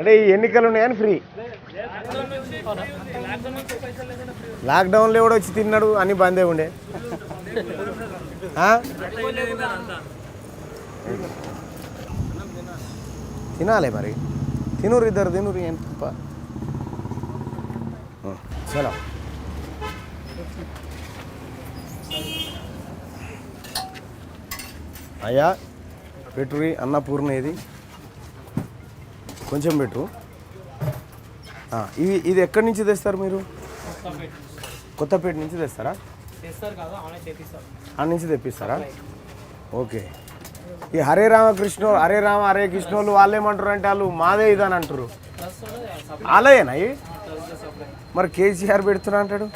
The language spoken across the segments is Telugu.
అంటే ఈ ఎన్నికలు ఉన్నాయని ఫ్రీ. లాక్డౌన్లో కూడా వచ్చి తిన్నాడు, అన్ని బందే ఉండే. తినాలి మరి, తినూరు ఇద్దరు తినూరు ఏం తప్ప. చలో అయ్యా పెట్టురి అన్నపూర్ణ ఇది కొంచెం పెట్టు. ఇది ఎక్కడి నుంచి తెస్తారు మీరు? కొత్తపేట నుంచి తెస్తారా? ఆ నుంచి తెప్పిస్తారా? ఓకే. ఈ హరే రామకృష్ణ హరే రామ హరే కృష్ణ వాళ్ళు ఏమంటారు అంటే వాళ్ళు మాదే ఇదని అంటారు. అలాగేనా? మరి కేసీఆర్ పెడుతున్నా అంటాడు.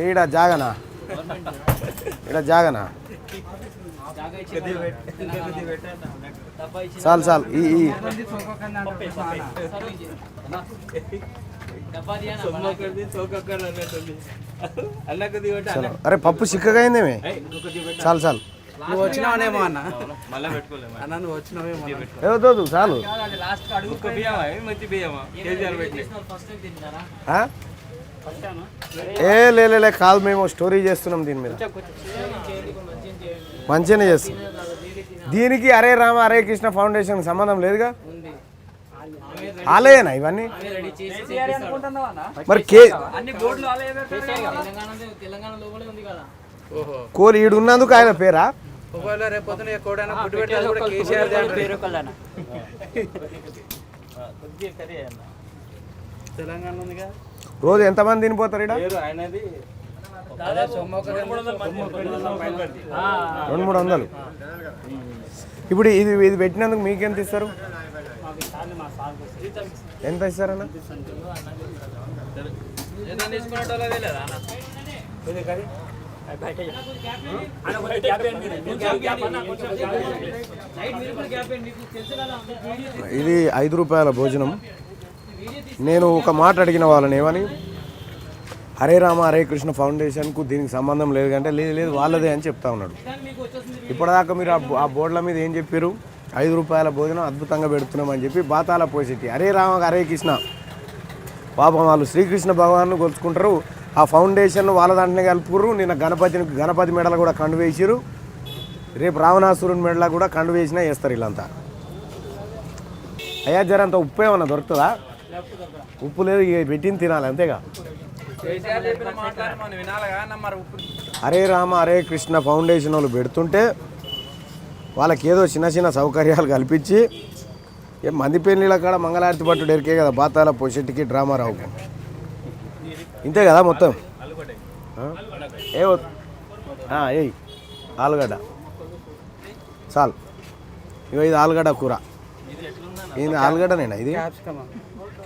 ఈడ జాగనా? ఈడ జాగనా? చాలు చాలు. అరే పప్పు చిక్కగా అయిందేమే. చాలు చాలు. నువ్వు వచ్చినావేమో అన్న, నువ్వు వచ్చినావేమో. ఏదో చాలు. లే కాదు, మేము స్టోరీ చేస్తున్నాం దీని మీద. మంచిగానే చేస్తున్నాం. దీనికి హరే రామ హరే కృష్ణ ఫౌండేషన్ సంబంధం లేదుగా. ఆలయేనా ఇవన్నీ? మరి కోరి ఈడు ఉన్నందుకు ఆయన పేరా? రోజు ఎంతమంది తినిపోతారు ఇక్కడ? 200-300. ఇప్పుడు ఇది పెట్టినందుకు మీకెంత ఇస్తారు? ఎంత ఇస్తారన్న? ఇది 5 రూపాయల భోజనం. నేను ఒక మాట అడిగిన వాళ్ళని, ఏమని, హరే రామ హరే కృష్ణ ఫౌండేషన్కు దీనికి సంబంధం లేదు అంటే, లేదు వాళ్ళదే అని చెప్తా ఉన్నాడు. ఇప్పటిదాకా మీరు ఆ బోర్డుల మీద ఏం చెప్పారు? 5 రూపాయల భోజనం అద్భుతంగా పెడుతున్నామని చెప్పి బాతాల పోసిటి హరే రామ హరే కృష్ణ. పాపం వాళ్ళు శ్రీకృష్ణ భగవాన్ను కొలుచుకుంటారు. ఆ ఫౌండేషన్ వాళ్ళ దాంట్లోనే కలుపుకుర్రు. నిన్న గణపతి మెడలు కూడా కండు వేసిరు. రేపు రావణాసురుని మెడల కూడా కండు వేసినా వేస్తారు వీళ్ళంతా. అయ్యా జరంత ఉప్పు ఏమన్నా దొరుకుతుందా? ఉప్పు లేదు, ఇక పెట్టింది తినాలి అంతేగా. హరే రామ హరే కృష్ణ ఫౌండేషన్ వాళ్ళు పెడుతుంటే వాళ్ళకి ఏదో చిన్న సౌకర్యాలు కల్పించి, మంది పెళ్ళిళ్ళ కాడ మంగళారతి పట్టు ఎరికే కదా బాతాల పొషెట్టికి డ్రామా రావుకు, ఇంతే కదా మొత్తం. ఏయ్ ఆలుగడ్డ చాలు. ఇగో ఇది ఆలుగడ్డ కూర. ఇది ఆలుగడ్డనేనా? ఇది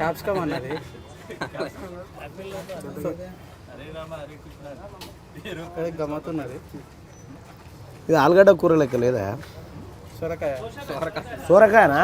క్యాప్సికమ్ అన్నది. గమ్మతున్నది. ఇది ఆలుగడ్డ కూర లెక్క లేదా? సొరకాయ. సొరకాయనా?